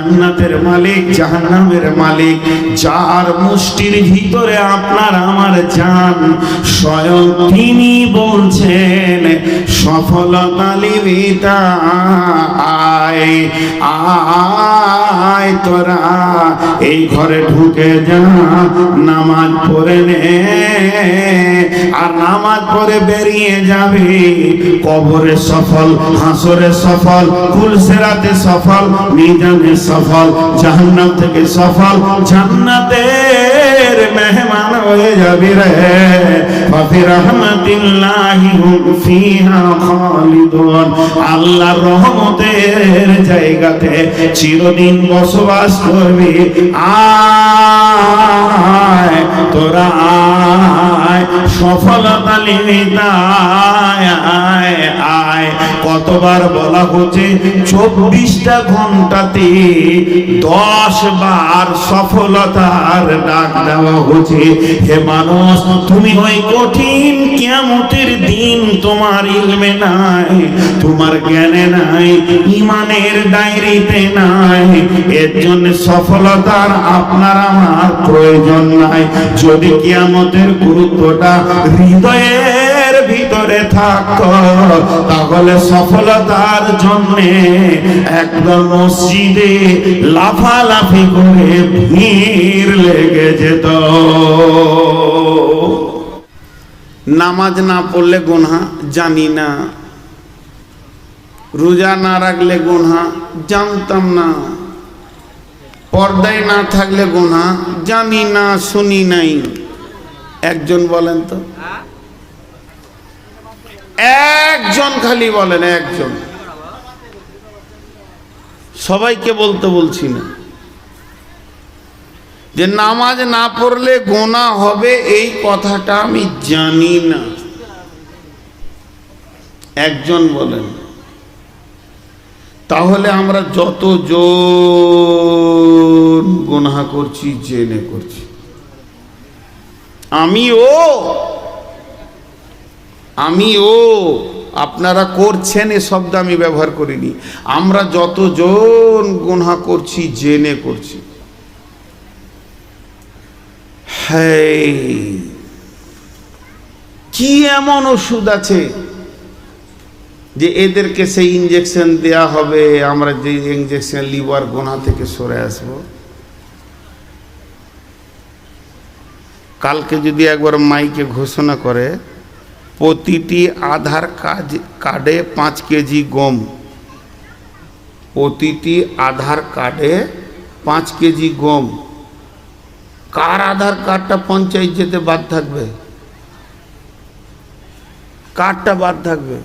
জান্নাতের মালিক জাহান্নামের মালিক, যার মুষ্টির ভিতরে আপনার আমার জান, স্বয়ং তিনি বলছেন সফলতা লিবিতা আয় আয় তোরা এই ঘরে ঢুকে যা, নামাজ পড়ে নে, আর নামাজ পড়ে বেরিয়ে যাবে, কবরে সফল, হাসরে সফল, কুলসিরাতে সফল, মিজানে সফল, জাহান্নাম থেকে সফল, জান্নাতের মেহমান হয়ে যাবি রে। ফাফি রাহমাতিল্লাহি হুম ফিহা খালিদুন, আল্লাহর রহমতের জায়গাতে চিরদিন বসবাস করবি। আয় তোরা আয়, সফলতা লিবিতা আয় আয়। কতবার বলা হচ্ছে 24টা ঘন্টাতে 10 বার সফলতার ডাক দেওয়া হচ্ছে। হে মানুষ, তুমি ওই কঠিন কিয়ামতের দিন তোমার ইলমে নাই, তোমার জ্ঞানে নাই, ইমানের ডায়েরিতে নাই, এর জন্য সফলতার আপনার আমার প্রয়োজন নাই। যদি কিয়ামতের গুরুত্বটা হৃদয়ের ভিতরে থাকতো, তাহলে সফলতার জন্য একদম মসজিদে লাফালাফি করে ভিড় লেগে যেত। নামাজ না পড়লে গুনাহ জানি না, রোজা না রাখলে গুনাহ জানতাম না, পর্দায় না থাকলে গুনাহ জানি না, শুনি নাই। একজন বলেন তো, একজন খালি বলেন, একজন। সবাইকে বলতে বলছি না যে নামাজ না পড়লে গুনাহ হবে, এই কথাটা আমি জানি না। একজন বলেন। তাহলে আমরা যতজন গুনাহ করছি জেনে করছি। আমিও আপনারা করছেন এ শব্দ আমি ব্যবহার করিনি। আমরা যতজন গুনাহ করছি জেনে করছি। হ্যাঁ, কি এমন ওষুধ আছে যে এদেরকে সেই ইনজেকশন দেয়া হবে, আমরা যে ইনজেকশন লিভার গুনাহ থেকে সরে আসব? কালকে যদি একবার মাইকে ঘোষণা করে প্রতিটি আধার কার্ডে 5 কেজি গম, প্রতিটি আধার কার্ডে 5 কেজি গম, কার আধার কার্ডটা পঞ্চায়েত যেতে বাদ থাকবে? কার্ডটা বাদ থাকবে।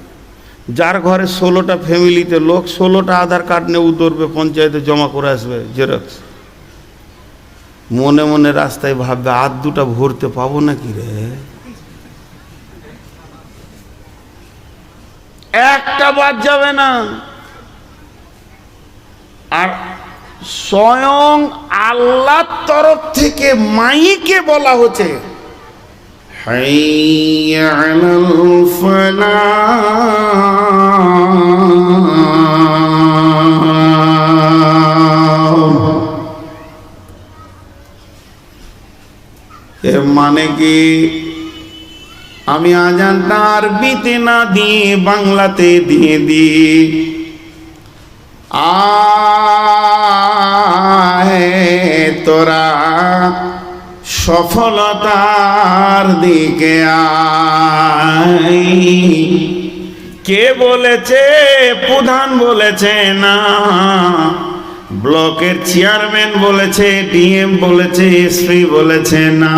যার ঘরে 16টা ফ্যামিলিতে লোক, 16টা আধার কার্ড নিয়ে উদরবে, পঞ্চায়েতে জমা করে আসবে জেরক্স। মনে মনে রাস্তায় ভাববে, আর 2টা ভরতে পাবো নাকি রে, একটা বাদ যাবে না। আর স্বয়ং আল্লাহর তরফ থেকে মাইকে বলা হচ্ছে, হাইয়া আলাল ফালাহ। এর মানে কি? আমি আজানটা আরবিতে না দিয়ে বাংলাতে দিয়ে দিই। আয় তোরা সফলতার দিকে আয়। কে বলেছে? প্রধান বলেছে না, ব্লকের চেয়ারম্যান বলেছে, ডিএম বলেছে, এসপি বলেছে না,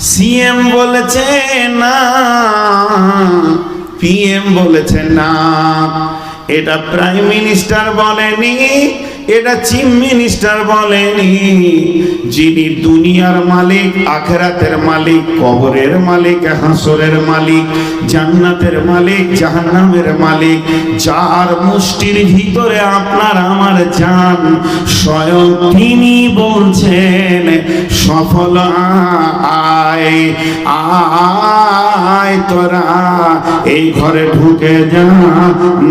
সিএম বলেছে না, পিএম বলেছে না, এটা প্রাইম মিনিস্টার বলেনি, এটা চিফ মিনিস্টার বলেনি। যিনি দুনিয়ার মালিক, আখিরাতের মালিক, কবরের মালিক, হাসরের মালিক, জান্নাতের মালিক, জাহান্নামের মালিক, যার মুষ্টির ভিতরে আপনার আমার জান, স্বয়ং তিনি বলছেন সফল আয় আয় তোরা এই ঘরে ঢুকে যা,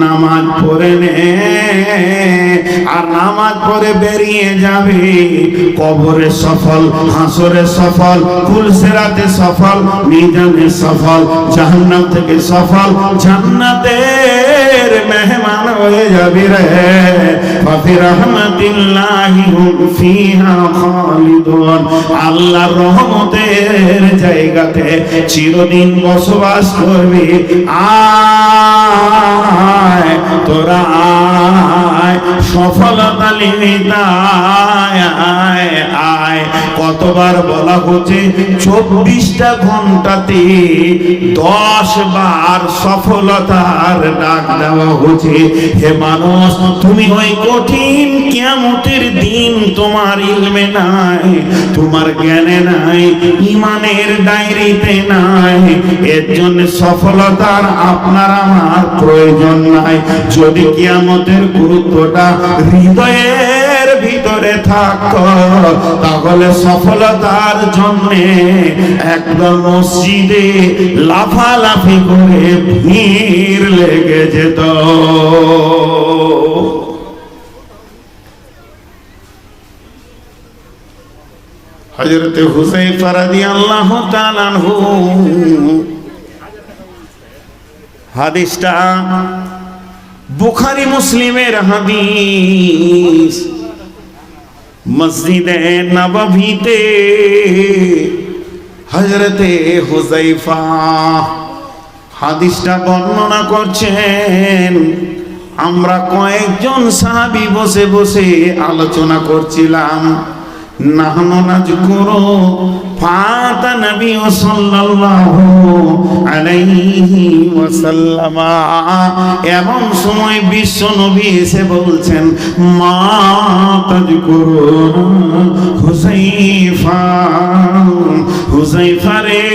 নামাজ পড়ে নে, আর নামাজ পড়ে বেরিয়ে যাবে, কবরে সফল, হাসরে সফল, পুলসিরাতে সফল, মিজানে সফল, জাহান্নাম থেকে সফল, জান্নাতের মেহমান হয়ে যাবে রে। ফাফি রাহমাতিল্লাহি হুম ফিহা খালিদুন, আল্লাহর রহমতের জায়গাতে চিরদিন বসবাস করবে। আয় তোরা আয়, সফলতা নিয়ে আয় আয়। কতবার বলা হচ্ছে 24টা ঘন্টাতে 10 বার সফলতার ডাক দেওয়া হচ্ছে। হে মানুষ, তুমি ওই কঠিন কিয়ামতের দিন তোমার ইলমে নাই, তোমার জ্ঞানে নাই, ইমানের ডায়েরিতে নাই, এর জন্য সফলতার আপনার আমার প্রয়োজন নাই। যদি কিয়ামতের গুরুত্বটা হৃদয়ের ভিতরে থাকতো, তাহলে সফলতার জন্য একদম মসজিদে লাফালাফি করে ভিড় লেগে যেত। হযরত হুযায়ফা রাদিয়াল্লাহু তাআলা আনহু, হাদিসটা বুখারী মুসলিমের হাদিস। মসজিদে নববীতে হযরতে হুযায়ফা হাদিসটা বর্ণনা করছেন। আমরা কয়েকজন সাহাবী বসে বসে আলোচনা করছিলাম। নাহনু নাযকুরু ফাতা নবী সাল্লাল্লাহু আলাইহি ওয়াসাল্লাম, এমন সময় বিশ্ব নবী এসে বলছেন, মা তাযকুরুন হুযায়ফা, হুযায়ফা রে,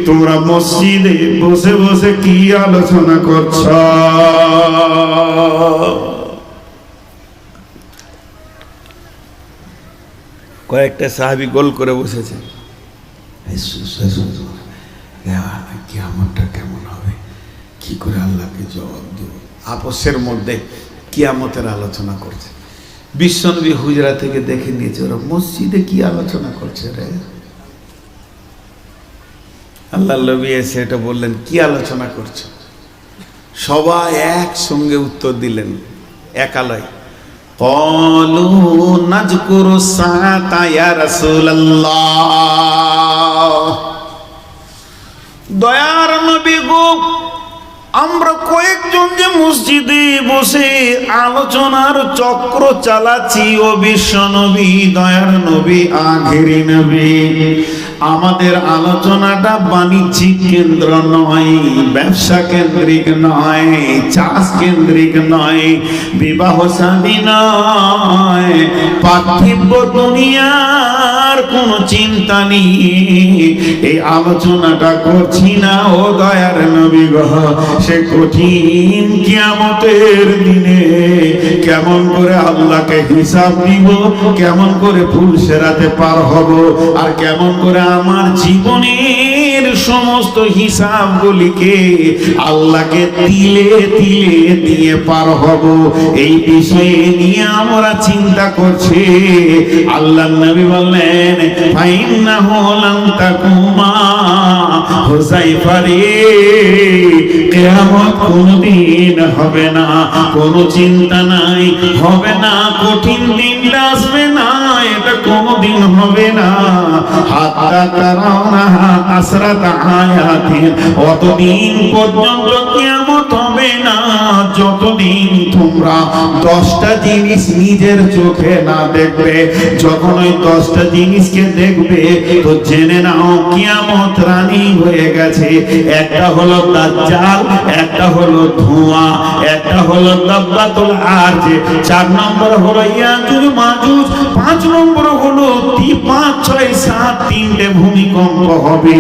তোমরা মসজিদে বসে বসে কি আলোচনা করছো? কয়েকটা সাহাবী গোল করে বসেছে, কিয়ামতটা কেমন হবে, কি করে আল্লাহকে জবাব দেব, আপসের মধ্যে কিয়ামতের আলোচনা করছে। বিশ্বনবী হুজরা থেকে দেখে নিয়েছে ওরা মসজিদে কি আলোচনা করছে রে। আল্লাহ নবী এসে এটা বললেন, কি আলোচনা করছো? সবাই একসঙ্গে উত্তর দিলেন একালয়, ক্বালু নাযকুরু সাআতা ইয়া রাসূলুল্লাহ। দয়ার নবী গো, আমরা কয়েকজন যে মসজিদে বসে আলোচনার চক্র চালাচ্ছি, ও বিশ্ব নবী, দয়ার নবী, আখেরি নবী, আমাদের আলোচনাটা বাণিজ্যিক কেন্দ্র নয়, ব্যবসা কেন্দ্রিক নয়, চাষ কেন্দ্রিক নয়, বিবাহ শাদী নয়, পার্থিব দুনিয়ার কোনো চিন্তা নেই, এই আলোচনাটা করছি না ও দয়ার নবী গো। সে কঠিন কিয়ামতের দিনে কেমন করে আল্লাহকে হিসাব দিব, কেমন করে পুলসিরাতে পার হব, আর কেমন করে আমার জীবনের সমস্ত হিসাবগুলিকে আল্লাহকে তিলে তিলে দিয়ে পার হব, এই বিষয়ে নিয়ে আমরা চিন্তা করছি। আল্লাহর নবী বললেন, ফাইন্নাহু লাম তাকুমা, হুযায়ফা রে, কিয়ামত কোনদিন হবে না, কোনো চিন্তা নাই, হবে না, কঠিন দিনটা আসবে না, এটা কোনদিন হবে না। হাত্তা তারাউনা আসরাত আয়াতিন, অতদিন পর্যন্ত কিয়ামত হবে না যতদিন তোমরা 10টা জিনিস নিজের চোখে না দেখবে। যখন ওই 10টা জিনিসকে দেখবে তো জেনে নাও কিয়ামত রানী হয়ে গেছে। একটা হলো দাজ্জাল, একটা হলো ধোঁয়া, একটা হলো দাব্বাতুল আরজ, 4 নম্বর হলো ইয়াজুজ মাজুজ, 5 নম্বর হলো 5, 6, 7 তিনটে ভূমিকম্প হবে,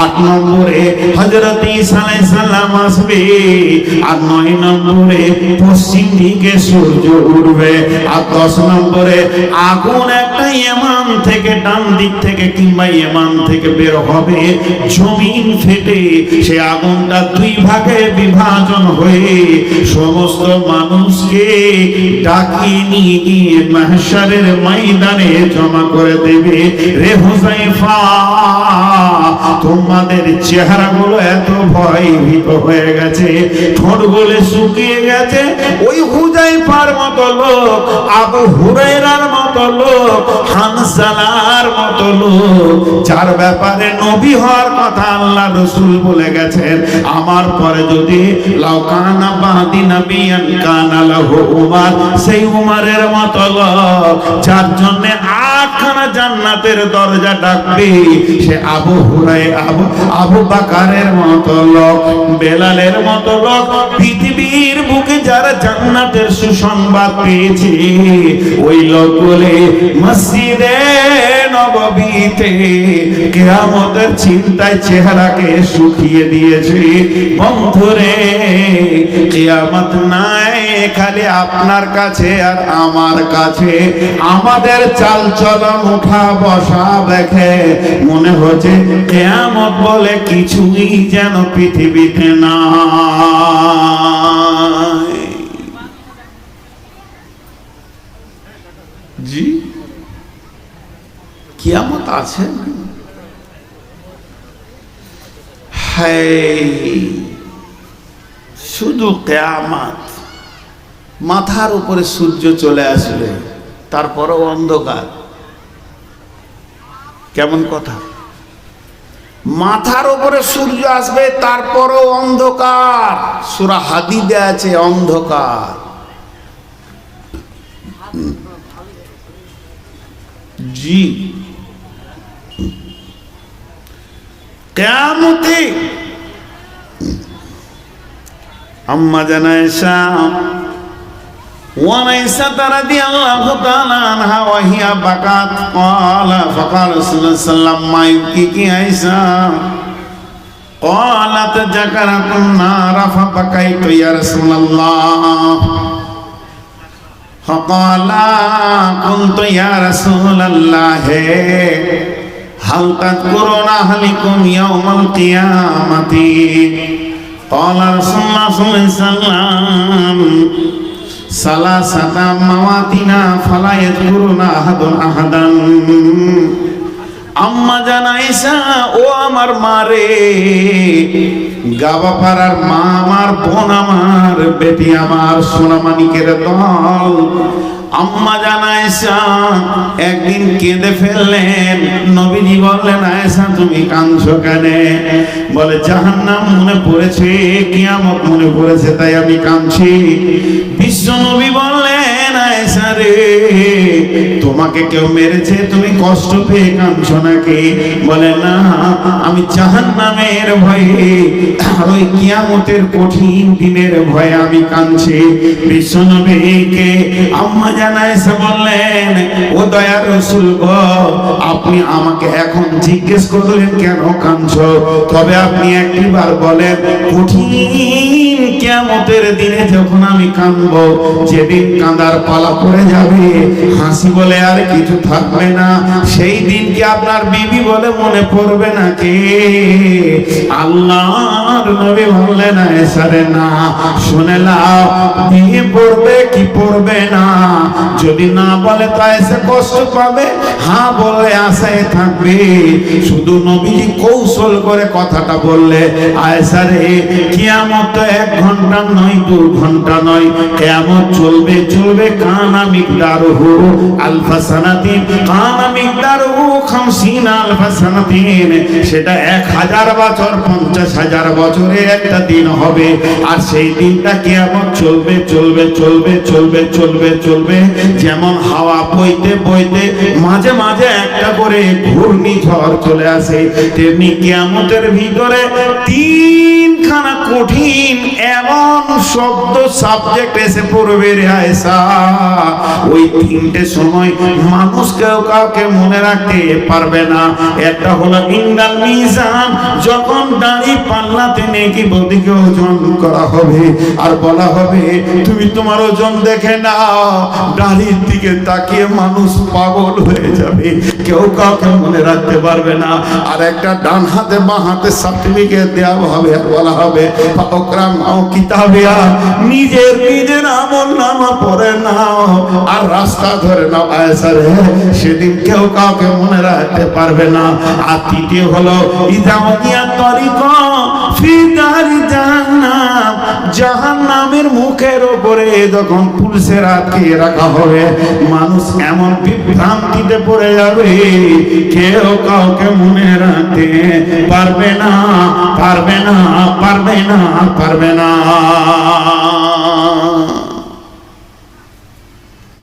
8 নম্বরে হযরত ঈসা আলাইহিস সালাম আসবে, আর আর 9 নম্বরে পশ্চিম দিকে সূর্য উঠবে, আর 10 নম্বরে আগুন একটা ইমান থেকে ডান দিক থেকে কিংবা ইমান থেকে বের হবে, জমিন ফেটে সে আগুনটা 2 ভাগে বিভাজন হয়ে সমস্ত মানুষকে ডাকিয়ে নিয়ে গিয়ে মাহশারের ময়দানে জমা করে দেবে। রে হুযায়ফা, তোমাদের চেহারাগুলো এত ভয়ভীত হয়ে গেছে, ঠোঁটগুলো শুকিয়ে গেছে। ওই হুযায়ফার মতো লোক, আবু হুরায়রার মতো লোক, হানসালার মতো লোক, যার ব্যাপারে নবী হওয়ার কথা আল্লাহ রাসূল বলে গেছেন, আমার পরে যদি লাউ কানা বাদি নবিয়ান কানা লাহু উমার, সেই উমারের মতো লোক যার জন্য 8খানা জান্নাতের দরজা ডাকবে, সে আবু হুরায়রা, আবু বকরের মতো লোক, বেলালের মতো লোক, পৃথিবীর বুকে যারা জান্নাতের সুসংবাদ পেয়েছে, ওই লোকগুলো মসজিদে নববীতে কিয়ামতের চিন্তায় চেহারাকে শুকিয়ে দিয়েছে। বন্ধুরে, কিয়ামত নাই খালি আপনার কাছে আর আমার কাছে। আমাদের চাল চলন উঠা বসা দেখে মনে হচ্ছে কিয়ামত বলে কিছুই যেন পৃথিবীতে নাই। জি, কিয়ামত আছে। শুধু কিয়ামত, মাথার উপরে সূর্য চলে আসবে, তারপরও অন্ধকার। কেমন কথা? মাথার উপরে সূর্য আসবে, তারপরও অন্ধকার। সূরা হাদীদে আছে অন্ধকার। জি, কিয়ামতে আম্মা জানা আয়েশা وعائشة رضي الله تعالى عنها وهي بكت قال فقال رسول الله صلى الله عليه وسلم ما يبكيك عائشة قالت ذكرت النار فبكيت يا رسول الله فقال قلت يا رسول الله هل تذكرون أهلكم يوم القيامة قال رسول الله صلى الله عليه وسلم সালাসাতা মাওয়াতিনা ফালা ইয়াযকুরুনা আহাদুন আহাদান। আম্মা জান আয়েশা, ও আমার মা রে, গাবাপাড়ার মা আমার, বোন আমার, বেটি আমার, সোনামানিকের দল, আম্মা জান আয়েশা একদিন কেঁদে ফেললেন। নবীজি বললেন, আয়েশা তুমি কাঁদছো কেন? বলে, জাহান্নাম মনে পড়েছে, কিয়ামত মনে পড়েছে, তাই আমি কাঁদছি। বিশ্ব নবী বললেন, আয়েশা রে, তোমাকে কেউ মেরেছে, তুমি কষ্ট পেয়ে কাঁদছো নাকি? বলে, না, আমি জাহান্নামের ভয়ে আর ওই কিয়ামতের কঠিন দিনের ভয়ে আমি কাঁদছি। বিশ্ব নবীকে আম্মা জান আয়েশা বললেন, ও দয়ার রাসূল গো, আপনি আমাকে এখন জিজ্ঞেস করলেন কেন কাঁদছো, তবে আপনি একবার বলেন, কঠিন কিয়ামতের দিনে যখন আমি কাঁদবো, যেদিন কাঁদার পালা পড়ে যাবে, হাসি বলে আর কিছু থাকবে না, সেই দিন কি আপনার বিবি বলে মনে পড়বে নাকি? আল্লাহর নবী বললেন, আয়েশা রে, না, শুনে নাও, বিয়ে পড়বে কি পড়বে না, যদি না বলে তো আয়েশা কষ্ট পাবে, হ্যাঁ বলে আশায় থাকবে। শুধু নবীজি কৌশল করে কথাটা বললে, আয়েশা রে, কিয়ামত 1 ঘন্টা নয়, 2 ঘন্টা নয়, কিয়ামত চলবে চলবে, কানা মিকদারুহু আলফা সানাতিন, কানা মিকদারুহু 50 আলফা সানাতিন, সেটা 1000 বছর, 50,000 বছরে একটা দিন হবে। আর সেই দিনটা কিয়ামত চলবে চলবে চলবে চলবে চলবে চলবে, যেমন হাওয়া বইতে বইতে মাঝে মাঝে একটা করে ঘূর্ণিঝড় চলে আসে, তেমনি কিয়ামতের ভিতরে 3খানা কঠিন এমন শব্দ সাবজেক্ট এসে পড়বে রে আয়েশা, ওই তিনটে সময় মানুষ কেউ কাউকে মনে রাখতে পারবে না। একটা হলো ইন্দাল মিজান, যখন দাড়ি পাল্লাতে নেকি বদিকে ওজন করা হবে আর বলা হবে তুমি তোমার ওজন দেখে নাও, দাড়ির দিকে তাকিয়ে মানুষ পাগল হয়ে যাবে, কেউ কাউকে মনে রাখতে পারবে না। আর একটা ডান হাতে বাঁ হাতে সার্টিফিকেট দেওয়া হবে আর বলা হবে ওকরাম কিতাবিয়া, নিজের আমল নামা পড়ে নাও আর রাস্তা ধরে নাও আয়েশা রে, সেদিন কেউ কাউকে মনে রাখতে পারবে না। আর তৃতীয় হলো ইজামিয়া তরিকা ফি দারি জাহান্নাম, জাহান্নামের মুখের উপরে যখন পুলিশের আটকে রাখা হবে, মানুষ এমন বিভ্রান্তিতে পড়ে যাবে কেউ কাউকে মনে রাখতে পারবে না, পারবে না, পারবে না, পারবে না।